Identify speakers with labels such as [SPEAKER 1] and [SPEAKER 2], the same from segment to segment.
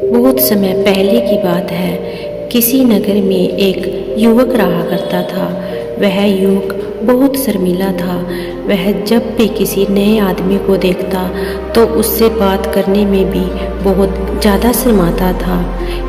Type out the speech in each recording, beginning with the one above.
[SPEAKER 1] बहुत समय पहले की बात है। किसी नगर में एक युवक रहा करता था। वह युवक बहुत शर्मीला था। वह जब भी किसी नए आदमी को देखता तो उससे बात करने में भी बहुत ज़्यादा शर्माता था।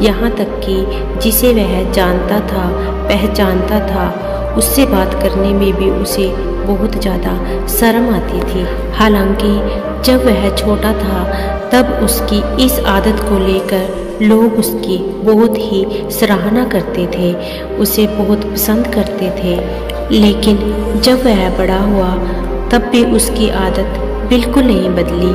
[SPEAKER 1] यहाँ तक कि जिसे वह जानता था, पहचानता था, उससे बात करने में भी उसे बहुत ज़्यादा शर्म आती थी। हालांकि जब वह छोटा था तब उसकी इस आदत को लेकर लोग उसकी बहुत ही सराहना करते थे, उसे बहुत पसंद करते थे। लेकिन जब वह बड़ा हुआ तब भी उसकी आदत बिल्कुल नहीं बदली।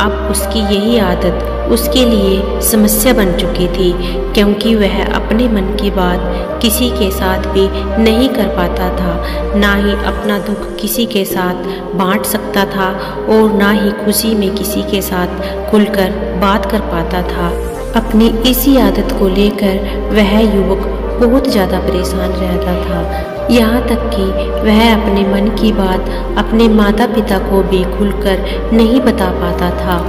[SPEAKER 1] अब उसकी यही आदत उसके लिए समस्या बन चुकी थी, क्योंकि वह अपने मन की बात किसी के साथ भी नहीं कर पाता था। ना ही अपना दुख किसी के साथ बांट सकता था और ना ही खुशी में किसी के साथ खुलकर बात कर पाता था। अपनी इसी आदत को लेकर वह युवक बहुत ज़्यादा परेशान रहता था। यहाँ तक कि वह अपने मन की बात अपने माता पिता को भी खुलकर नहीं बता पाता था।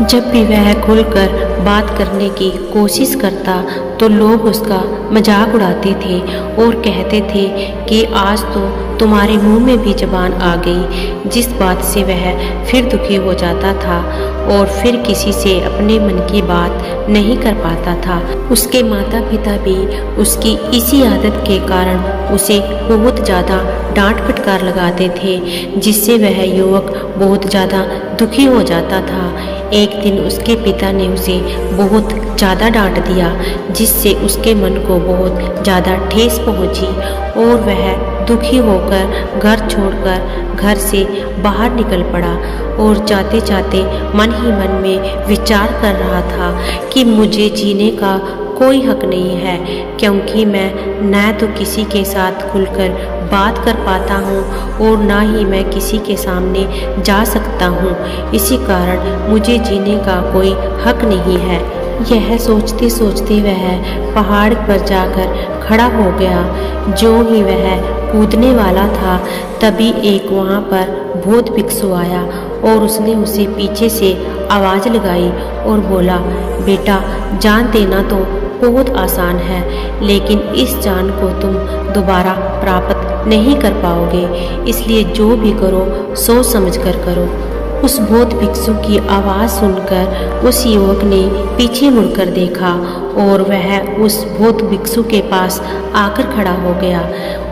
[SPEAKER 1] जब भी वह खुलकर बात करने की कोशिश करता तो लोग उसका मजाक उड़ाते थे और कहते थे कि आज तो तुम्हारे मुंह में भी जबान आ गई। जिस बात से वह फिर दुखी हो जाता था और फिर किसी से अपने मन की बात नहीं कर पाता था। उसके माता पिता भी उसकी इसी आदत के कारण उसे बहुत ज़्यादा डांट फटकार लगाते थे, जिससे वह युवक बहुत ज़्यादा दुखी हो जाता था। एक दिन उसके पिता ने उसे बहुत ज़्यादा डांट दिया, जिससे उसके मन को बहुत ज़्यादा ठेस पहुंची और वह दुखी होकर घर छोड़कर घर से बाहर निकल पड़ा और जाते जाते मन ही मन में विचार कर रहा था कि मुझे जीने का कोई हक नहीं है, क्योंकि मैं न तो किसी के साथ खुलकर बात कर पाता हूँ और ना ही मैं किसी के सामने जा सकता हूँ। इसी कारण मुझे जीने का कोई हक नहीं है। यह सोचते सोचते वह पहाड़ पर जाकर खड़ा हो गया। जो ही वह कूदने वाला था तभी एक वहाँ पर बौद्ध भिक्षु आया और उसने उसे पीछे से आवाज़ लगाई और बोला, बेटा, जान देना तो बहुत आसान है, लेकिन इस जान को तुम दोबारा प्राप्त नहीं कर पाओगे, इसलिए जो भी करो सोच समझ कर करो। उस बौद्ध भिक्षु की आवाज़ सुनकर उस युवक ने पीछे मुड़कर देखा और वह उस बौद्ध भिक्षु के पास आकर खड़ा हो गया।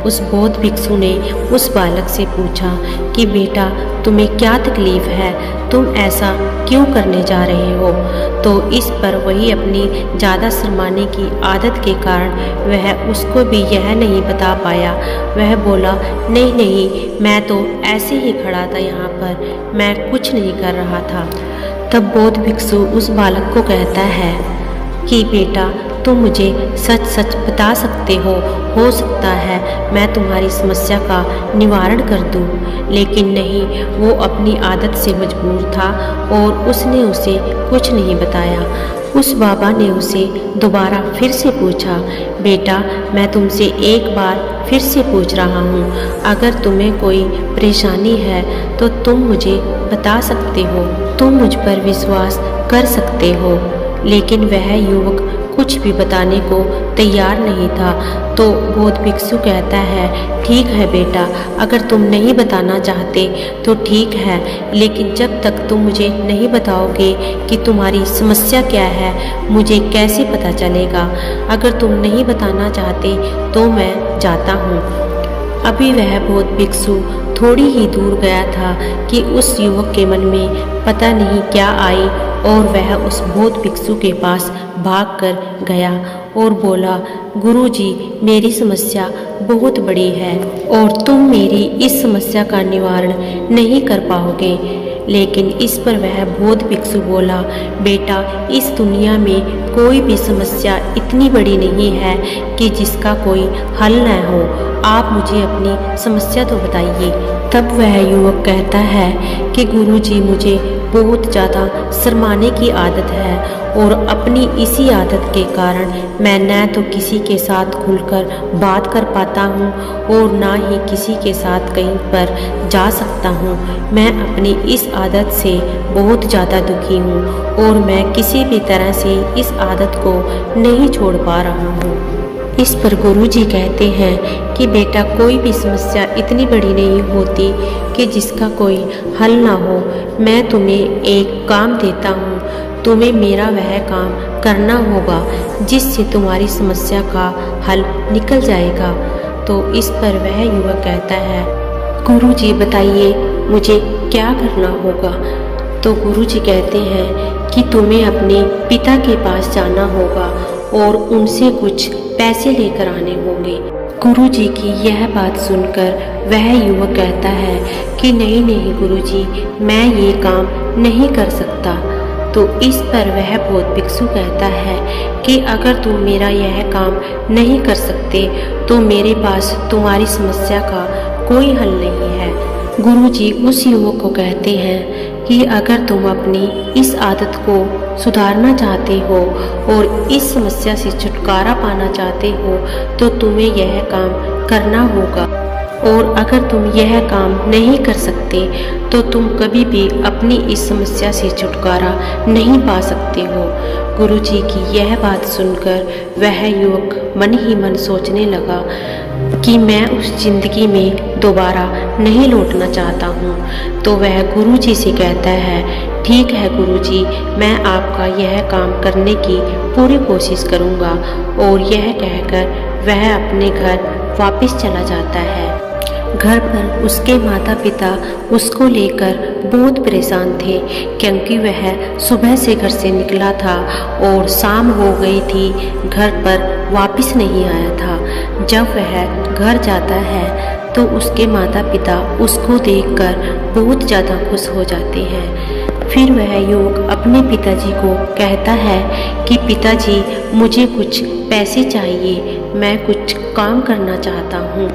[SPEAKER 1] उस बौद्ध भिक्षु ने उस बालक से पूछा कि बेटा, तुम्हें क्या तकलीफ है, तुम ऐसा क्यों करने जा रहे हो? तो इस पर वही अपनी ज़्यादा शर्माने की आदत के कारण वह उसको भी यह नहीं बता पाया। वह बोला, नहीं नहीं, मैं तो ऐसे ही खड़ा था यहाँ पर, मैं कुछ नहीं कर रहा था। तब बौद्ध भिक्षु उस बालक को कहता है कि बेटा, तुम मुझे सच सच बता सकते हो सकता है मैं तुम्हारी समस्या का निवारण कर दूं। लेकिन नहीं, वो अपनी आदत से मजबूर था और उसने उसे कुछ नहीं बताया। उस बाबा ने उसे दोबारा फिर से पूछा, बेटा, मैं तुमसे एक बार फिर से पूछ रहा हूँ, अगर तुम्हें कोई परेशानी है तो तुम मुझे बता सकते हो, तुम मुझ पर विश्वास कर सकते हो। लेकिन वह युवक कुछ भी बताने को तैयार नहीं था। तो बौद्ध भिक्षु कहता है, ठीक है बेटा, अगर तुम नहीं बताना चाहते तो ठीक है, लेकिन जब तक तुम मुझे नहीं बताओगे कि तुम्हारी समस्या क्या है, मुझे कैसे पता चलेगा? अगर तुम नहीं बताना चाहते तो मैं जाता हूँ। अभी वह बौद्ध भिक्षु थोड़ी ही दूर गया था कि उस युवक के मन में पता नहीं क्या आई और वह उस बौद्ध भिक्षु के पास भागकर गया और बोला, गुरुजी, मेरी समस्या बहुत बड़ी है और तुम मेरी इस समस्या का निवारण नहीं कर पाओगे। लेकिन इस पर वह बौद्ध भिक्षु बोला, बेटा, इस दुनिया में कोई भी समस्या इतनी बड़ी नहीं है कि जिसका कोई हल न हो। आप मुझे अपनी समस्या तो बताइए। तब वह युवक कहता है कि गुरुजी, मुझे बहुत ज़्यादा शर्माने की आदत है और अपनी इसी आदत के कारण मैं न तो किसी के साथ खुलकर बात कर पाता हूँ और ना ही किसी के साथ कहीं पर जा सकता हूँ। मैं अपनी इस आदत से बहुत ज़्यादा दुखी हूँ और मैं किसी भी तरह से इस आदत को नहीं छोड़ पा रहा हूँ। इस पर गुरुजी कहते हैं कि बेटा, कोई भी समस्या इतनी बड़ी नहीं होती कि जिसका कोई हल ना हो। मैं तुम्हें एक काम देता हूँ, तुम्हें मेरा वह काम करना होगा जिससे तुम्हारी समस्या का हल निकल जाएगा। तो इस पर वह युवक कहता है, गुरुजी बताइए मुझे क्या करना होगा। तो गुरुजी कहते हैं कि तुम्हें अपने पिता के पास जाना होगा और उनसे कुछ पैसे लेकर आने होंगे। गुरुजी की यह बात सुनकर वह युवक कहता है कि नहीं नहीं गुरुजी, मैं ये काम नहीं कर सकता। तो इस पर वह बौद्ध भिक्षु कहता है कि अगर तुम मेरा यह काम नहीं कर सकते तो मेरे पास तुम्हारी समस्या का कोई हल नहीं है। गुरुजी उस युवक को कहते हैं कि अगर तुम अपनी इस आदत को सुधारना चाहते हो और इस समस्या से छुटकारा पाना चाहते हो तो तुम्हें यह काम करना होगा, और अगर तुम यह काम नहीं कर सकते तो तुम कभी भी अपनी इस समस्या से छुटकारा नहीं पा सकते हो। गुरुजी की यह बात सुनकर वह युवक मन ही मन सोचने लगा कि मैं उस जिंदगी में दोबारा नहीं लौटना चाहता हूँ। तो वह गुरुजी से कहता है, ठीक है गुरुजी, मैं आपका यह काम करने की पूरी कोशिश करूँगा। और यह कहकर वह अपने घर वापस चला जाता है। घर पर उसके माता पिता उसको लेकर बहुत परेशान थे क्योंकि वह सुबह से घर से निकला था और शाम हो गई थी, घर पर वापस नहीं आया था। जब वह घर जाता है तो उसके माता पिता उसको देखकर बहुत ज़्यादा खुश हो जाते हैं। फिर वह युवक अपने पिताजी को कहता है कि पिताजी, मुझे कुछ पैसे चाहिए, मैं कुछ काम करना चाहता हूँ।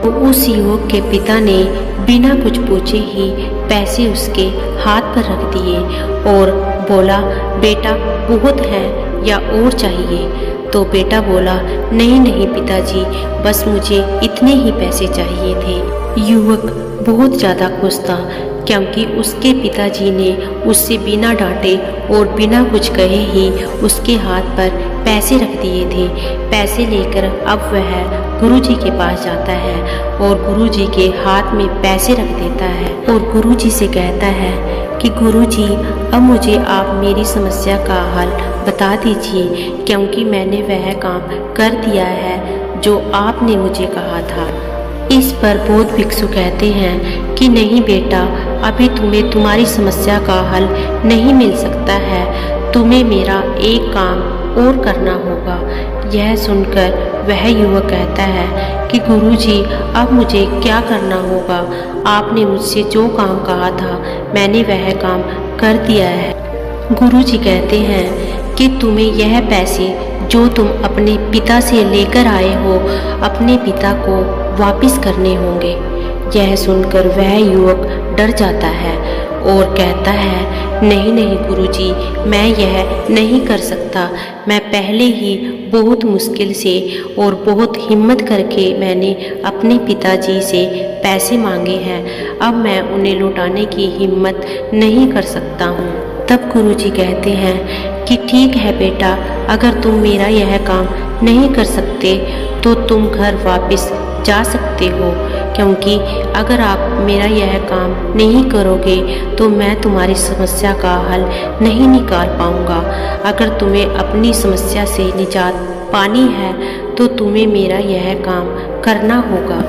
[SPEAKER 1] तो उस युवक के पिता ने बिना कुछ पूछे ही पैसे उसके हाथ पर रख दिए और बोला, बेटा बहुत है या और चाहिए। तो बेटा बोला, नहीं नहीं पिताजी, बस मुझे इतने ही पैसे चाहिए थे। युवक बहुत ज़्यादा खुश था क्योंकि उसके पिताजी ने उससे बिना डांटे और बिना कुछ कहे ही उसके हाथ पर पैसे रख दिए थे। पैसे लेकर अब वह गुरुजी के पास जाता है और गुरुजी के हाथ में पैसे रख देता है और गुरुजी से कहता है कि गुरुजी, अब मुझे आप मेरी समस्या का हल बता दीजिए क्योंकि मैंने वह काम कर दिया है जो आपने मुझे कहा था। इस पर बौद्ध भिक्षु कहते हैं कि नहीं बेटा, अभी तुम्हें तुम्हारी समस्या का हल नहीं मिल सकता है, तुम्हें मेरा एक काम और करना होगा। यह सुनकर वह युवक कहता है कि गुरुजी, अब मुझे क्या करना होगा? आपने मुझसे जो काम कहा था मैंने वह काम कर दिया है। गुरुजी कहते हैं कि तुम्हें यह पैसे जो तुम अपने पिता से लेकर आए हो अपने पिता को वापस करने होंगे। यह सुनकर वह युवक डर जाता है और कहता है, नहीं नहीं गुरुजी, मैं यह नहीं कर सकता। मैं पहले ही बहुत मुश्किल से और बहुत हिम्मत करके मैंने अपने पिताजी से पैसे मांगे हैं, अब मैं उन्हें लौटाने की हिम्मत नहीं कर सकता हूँ। तब गुरुजी कहते हैं कि ठीक है बेटा, अगर तुम मेरा यह काम नहीं कर सकते तो तुम घर वापस जा सकते हो, क्योंकि अगर आप मेरा यह काम नहीं करोगे तो मैं तुम्हारी समस्या का हल नहीं निकाल पाऊंगा। अगर तुम्हें अपनी समस्या से निजात पानी है तो तुम्हें मेरा यह काम करना होगा।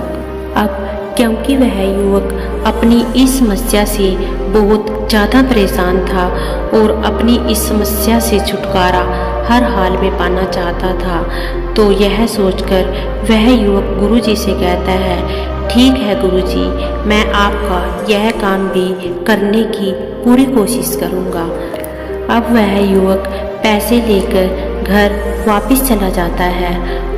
[SPEAKER 1] अब क्योंकि वह युवक अपनी इस समस्या से बहुत ज़्यादा परेशान था और अपनी इस समस्या से छुटकारा हर हाल में पाना चाहता था, तो यह सोचकर वह युवक गुरुजी से कहता है, ठीक है गुरुजी, मैं आपका यह काम भी करने की पूरी कोशिश करूँगा। अब वह युवक पैसे लेकर घर वापस चला जाता है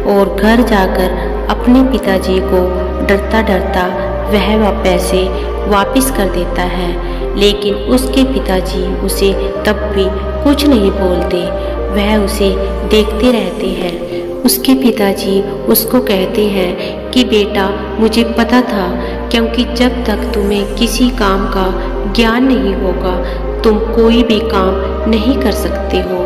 [SPEAKER 1] और घर जाकर अपने पिताजी को डरता डरता वह पैसे वापस कर देता है। लेकिन उसके पिताजी उसे तब भी कुछ नहीं बोलते। वह उसे देखते रहते हैं। उसके पिताजी उसको कहते हैं कि बेटा, मुझे पता था, क्योंकि जब तक तुम्हें किसी काम का ज्ञान नहीं होगा तुम कोई भी काम नहीं कर सकते हो।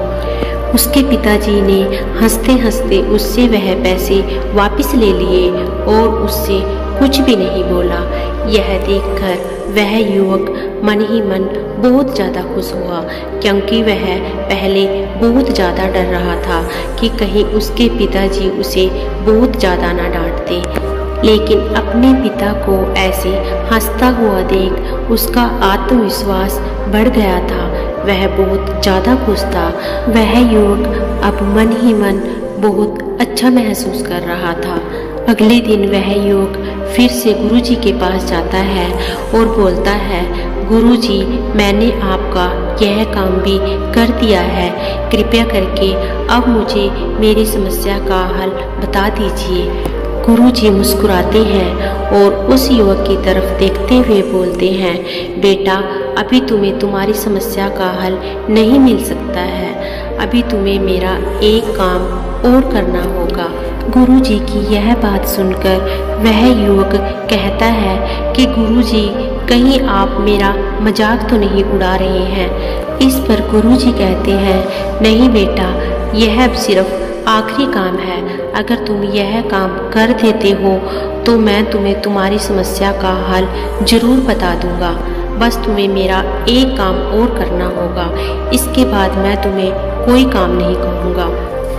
[SPEAKER 1] उसके पिताजी ने हंसते हंसते उससे वह पैसे वापस ले लिए और उससे कुछ भी नहीं बोला। यह देखकर वह युवक मन ही मन बहुत ज़्यादा खुश हुआ, क्योंकि वह पहले बहुत ज़्यादा डर रहा था कि कहीं उसके पिताजी उसे बहुत ज़्यादा ना डांटते। लेकिन अपने पिता को ऐसे हंसता हुआ देख उसका आत्मविश्वास बढ़ गया था। वह बहुत ज़्यादा खुश था। वह युवक अब मन ही मन बहुत अच्छा महसूस कर रहा था। अगले दिन वह युवक फिर से गुरुजी के पास जाता है और बोलता है, गुरुजी, मैंने आपका यह काम भी कर दिया है, कृपया करके अब मुझे मेरी समस्या का हल बता दीजिए। गुरुजी मुस्कुराते हैं और उस युवक की तरफ देखते हुए बोलते हैं, बेटा, अभी तुम्हें तुम्हारी समस्या का हल नहीं मिल सकता है। अभी तुम्हें मेरा एक काम और करना होगा। गुरुजी की यह बात सुनकर वह युवक कहता है कि गुरुजी, कहीं आप मेरा मजाक तो नहीं उड़ा रहे हैं। इस पर गुरुजी कहते हैं, नहीं बेटा, यह अब सिर्फ आखिरी काम है। अगर तुम यह काम कर देते हो तो मैं तुम्हें तुम्हारी समस्या का हल जरूर बता दूंगा। बस तुम्हें मेरा एक काम और करना होगा। इसके बाद मैं तुम्हें कोई काम नहीं कहूँगा।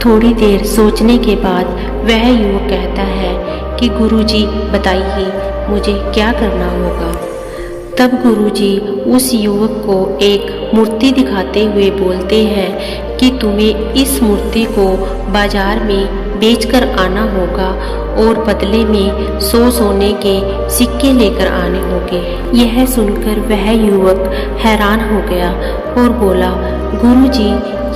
[SPEAKER 1] थोड़ी देर सोचने के बाद वह युवक कहता है कि गुरुजी, बताइए मुझे क्या करना होगा। तब गुरुजी उस युवक को एक मूर्ति दिखाते हुए बोलते हैं कि तुम्हें इस मूर्ति को बाजार में बेचकर आना होगा और बदले में 100 सोने के सिक्के लेकर आने होंगे। यह सुनकर वह युवक हैरान हो गया और बोला, गुरुजी,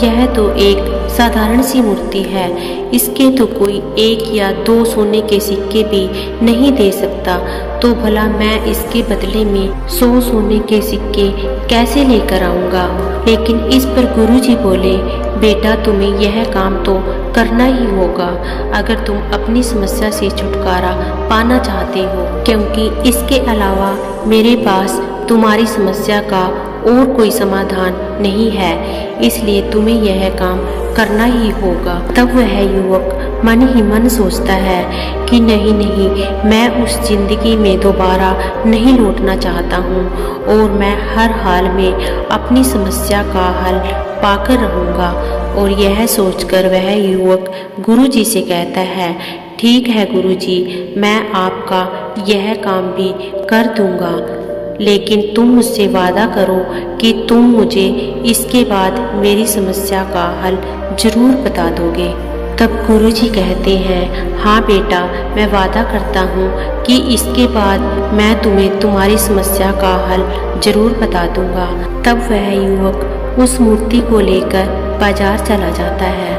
[SPEAKER 1] यह तो एक साधारण सी मूर्ति है, इसके तो कोई 1 या 2 सोने के सिक्के भी नहीं दे सकता, तो भला मैं इसके बदले में 100 सोने के सिक्के कैसे लेकर आऊँगा। लेकिन इस पर गुरुजी बोले, बेटा, तुम्हें यह काम तो करना ही होगा अगर तुम अपनी समस्या से छुटकारा पाना चाहते हो, क्योंकि इसके अलावा मेरे पास तुम्हारी समस्या का और कोई समाधान नहीं है, इसलिए तुम्हें यह काम करना ही होगा। तब वह युवक मन ही मन सोचता है कि नहीं नहीं, मैं उस जिंदगी में दोबारा नहीं लौटना चाहता हूँ और मैं हर हाल में अपनी समस्या का हल पाकर रहूँगा। और यह सोचकर वह युवक गुरुजी से कहता है, ठीक है गुरुजी, मैं आपका यह काम भी कर दूँगा, लेकिन तुम मुझसे वादा करो कि तुम मुझे इसके बाद मेरी समस्या का हल जरूर बता दोगे। तब गुरुजी कहते हैं, हाँ बेटा, मैं वादा करता हूँ कि इसके बाद मैं तुम्हें तुम्हारी समस्या का हल जरूर बता दूंगा। तब वह युवक उस मूर्ति को लेकर बाजार चला जाता है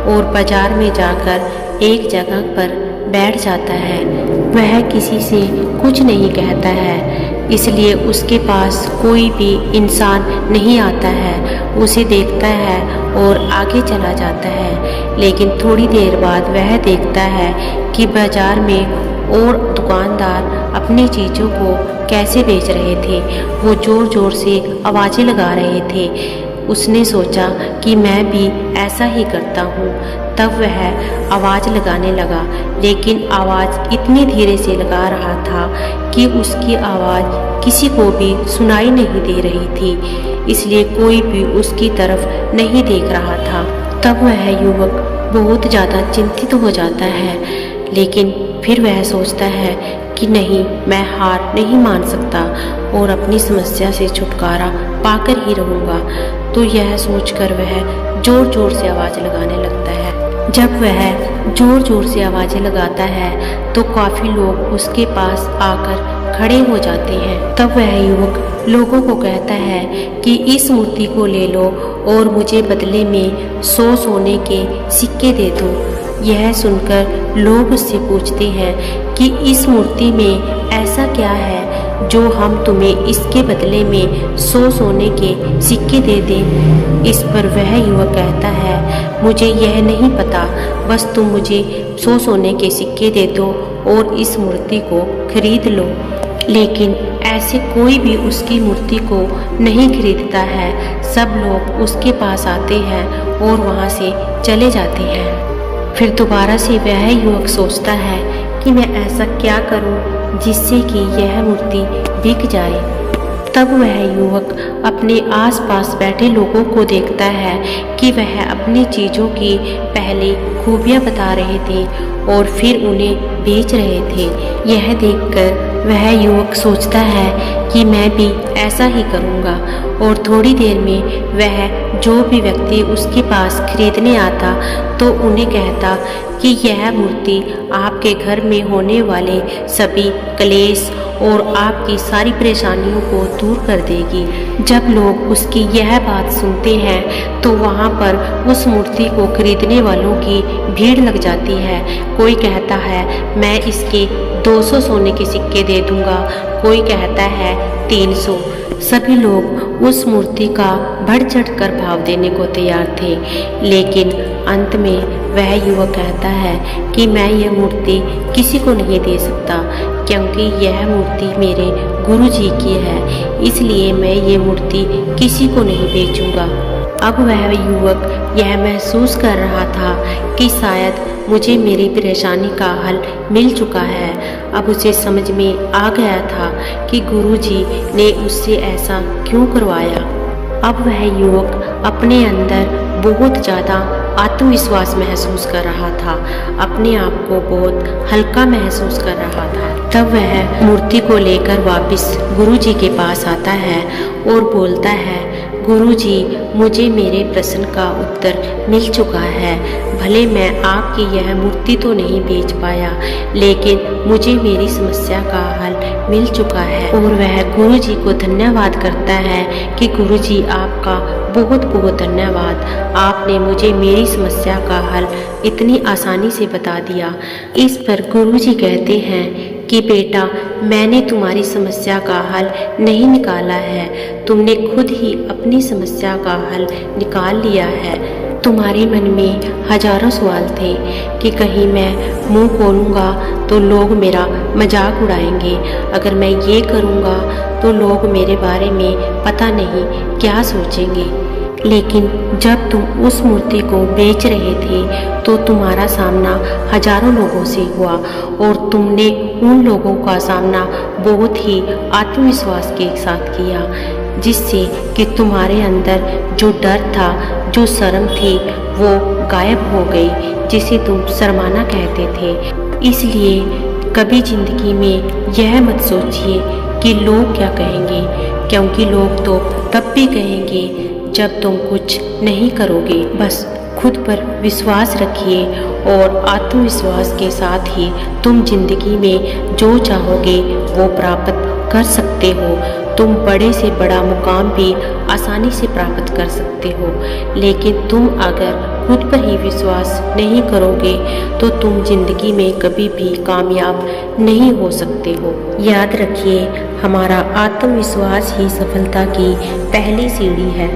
[SPEAKER 1] और बाजार में जाकर एक जगह पर बैठ जाता है। वह किसी से कुछ नहीं कहता है, इसलिए उसके पास कोई भी इंसान नहीं आता है। उसे देखता है और आगे चला जाता है। लेकिन थोड़ी देर बाद वह देखता है कि बाजार में और दुकानदार अपनी चीज़ों को कैसे बेच रहे थे। वो ज़ोर ज़ोर से आवाज़ें लगा रहे थे। उसने सोचा कि मैं भी ऐसा ही करता हूँ। तब वह आवाज़ लगाने लगा, लेकिन आवाज़ इतनी धीरे से लगा रहा था कि उसकी आवाज़ किसी को भी सुनाई नहीं दे रही थी, इसलिए कोई भी उसकी तरफ नहीं देख रहा था। तब वह युवक बहुत ज़्यादा चिंतित हो जाता है, लेकिन फिर वह सोचता है कि नहीं, मैं हार नहीं मान सकता और अपनी समस्या से छुटकारा पाकर ही रहूँगा। तो यह सोचकर वह ज़ोर ज़ोर से आवाज़ लगाने लगता है। जब वह ज़ोर ज़ोर से आवाज़ें लगाता है तो काफ़ी लोग उसके पास आकर खड़े हो जाते हैं। तब वह युवक लोगों को कहता है कि इस मूर्ति को ले लो और मुझे बदले में 100 सोने के सिक्के दे दो। यह सुनकर लोग उससे पूछते हैं कि इस मूर्ति में ऐसा क्या है जो हम तुम्हें इसके बदले में 100 सोने के सिक्के दे दें। इस पर वह युवक कहता है, मुझे यह नहीं पता, बस तुम मुझे 100 सोने के सिक्के दे दो और इस मूर्ति को खरीद लो। लेकिन ऐसे कोई भी उसकी मूर्ति को नहीं खरीदता है। सब लोग उसके पास आते हैं और वहाँ से चले जाते हैं। फिर दोबारा से वह युवक सोचता है कि मैं ऐसा क्या करूं जिससे कि यह मूर्ति बिक जाए। तब वह युवक अपने आसपास बैठे लोगों को देखता है कि वह अपनी चीज़ों की पहले खूबियां बता रहे थे और फिर उन्हें बेच रहे थे। यह देखकर वह युवक सोचता है कि मैं भी ऐसा ही करूँगा। और थोड़ी देर में वह जो भी व्यक्ति उसके पास खरीदने आता तो उन्हें कहता कि यह मूर्ति आपके घर में होने वाले सभी क्लेश और आपकी सारी परेशानियों को दूर कर देगी। जब लोग उसकी यह बात सुनते हैं तो वहाँ पर उस मूर्ति को खरीदने वालों की भीड़ लग जाती है। कोई कहता है मैं इसके 200 सोने के सिक्के दे दूँगा, कोई कहता है 300। सभी लोग उस मूर्ति का बढ़ चढ़ कर भाव देने को तैयार थे। लेकिन अंत में वह युवक कहता है कि मैं यह मूर्ति किसी को नहीं दे सकता, क्योंकि यह मूर्ति मेरे गुरुजी की है, इसलिए मैं ये मूर्ति किसी को नहीं बेचूंगा। अब वह युवक यह महसूस कर रहा था कि शायद मुझे मेरी परेशानी का हल मिल चुका है। अब उसे समझ में आ गया था कि गुरुजी ने उससे ऐसा क्यों करवाया। अब वह युवक अपने अंदर बहुत ज़्यादा आत्मविश्वास महसूस कर रहा था, अपने आप को बहुत हल्का महसूस कर रहा था। तब वह मूर्ति को लेकर वापस गुरुजी के पास आता है और बोलता है, गुरुजी, मुझे मेरे प्रश्न का उत्तर मिल चुका है। भले मैं आपकी यह मूर्ति तो नहीं बेच पाया, लेकिन मुझे मेरी समस्या का हल मिल चुका है। और वह गुरुजी को धन्यवाद करता है कि गुरुजी आपका बहुत बहुत धन्यवाद, आपने मुझे मेरी समस्या का हल इतनी आसानी से बता दिया। इस पर गुरुजी कहते हैं कि बेटा, मैंने तुम्हारी समस्या का हल नहीं निकाला है, तुमने खुद ही अपनी समस्या का हल निकाल लिया है। तुम्हारे मन में हजारों सवाल थे कि कहीं मैं मुंह खोलूँगा तो लोग मेरा मजाक उड़ाएंगे, अगर मैं ये करूँगा तो लोग मेरे बारे में पता नहीं क्या सोचेंगे। लेकिन जब तुम उस मूर्ति को बेच रहे थे तो तुम्हारा सामना हजारों लोगों से हुआ और तुमने उन लोगों का सामना बहुत ही आत्मविश्वास के साथ किया, जिससे कि तुम्हारे अंदर जो डर था, जो शर्म थी, वो गायब हो गई, जिसे तुम शर्माना कहते थे। इसलिए कभी जिंदगी में यह मत सोचिए कि लोग क्या कहेंगे, क्योंकि लोग तो तब भी कहेंगे जब तुम कुछ नहीं करोगे। बस खुद पर विश्वास रखिए और आत्मविश्वास के साथ ही तुम जिंदगी में जो चाहोगे वो प्राप्त कर सकते हो। तुम बड़े से बड़ा मुकाम भी आसानी से प्राप्त कर सकते हो, लेकिन तुम अगर खुद पर ही विश्वास नहीं करोगे तो तुम जिंदगी में कभी भी कामयाब नहीं हो सकते हो। याद रखिए, हमारा आत्मविश्वास ही सफलता की पहली सीढ़ी है।